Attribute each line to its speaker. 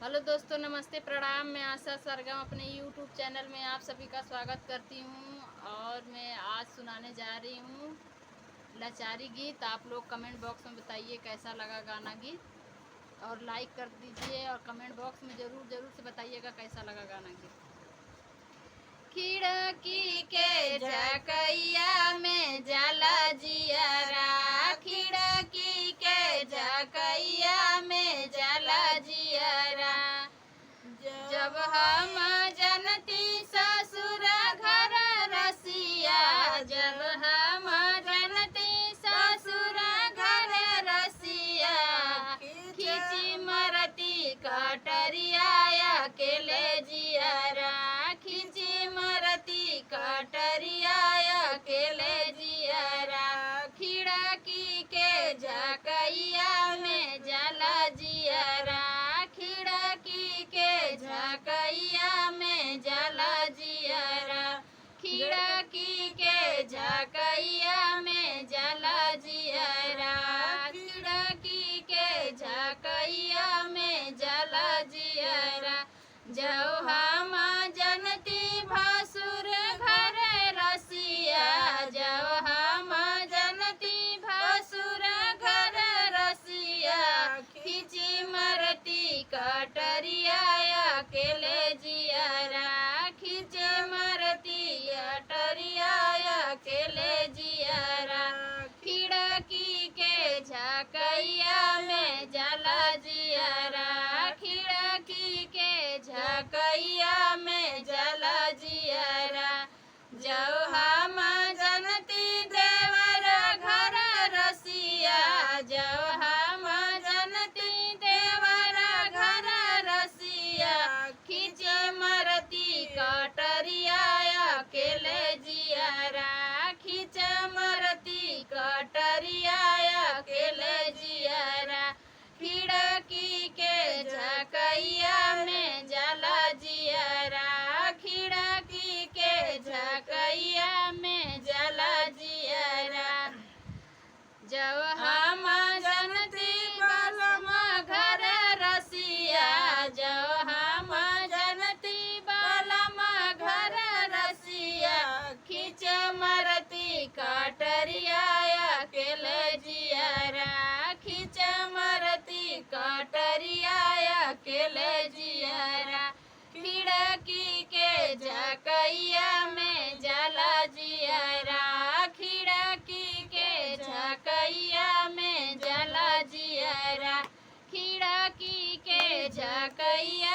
Speaker 1: Hello दोस्तों, नमस्ते, प्रणाम। मैं आशा सरगम अपने यूट्यूब चैनल में आप सभी का स्वागत करती हूँ। और मैं आज सुनाने जा रही हूँ लाचारी गीत। आप लोग कमेंट बॉक्स में बताइए कैसा लगा गाना गीत, और लाइक कर दीजिए, और कमेंट बॉक्स में ज़रूर से बताइएगा कैसा लगा गाना गीत। खिड़की के झकैया में जाला जियरा, खिड़की के झकैया में जाला जियरा। जब हम जनती ससुर घर रसिया, जब हम जनती ससुर घर रसिया, खिची मरती कटरिया अकेले जियरा, खिची मरती कटरिया अकेले जियरा। खिड़की के झकैया में जाला जियरा, खिड़की के झकैया में जाला जियरा, खिड़की के झकैया में जाला जियरा, खिड़की के झकैया में जाला जियरा। जो हम जनती भसुर घर रसिया, जो हम जनती भसुर घर रसिया, खिची मरती कटरिया अकेले जियरा, खिच मरती अटरिया अकेले जियरा। खिड़की के झकैया में जाला जियरा, खिड़की के झकैया में जाला जियरा। जो हम जनती देवर घर रसिया, जो हम जनती देवर घर रसिया, खिच मरती कटरिया अकेले जियरा, खिच मरती कटरिया अकेले जियरा। खिड़की के झकैया में जाला जियरा, खिड़की के झकैया में जाला जियरा। जब हम जनती बलम घर रसिया, जब हम जनती बलम घर रसिया, खिच मरती कटरिया अकेले जियरा, खिच मरती कटरिया अकेले जियरा। खिड़की के झकैया में जाला जियरा, खिड़की के झकैया में जाला जियरा, खिड़की के झकैया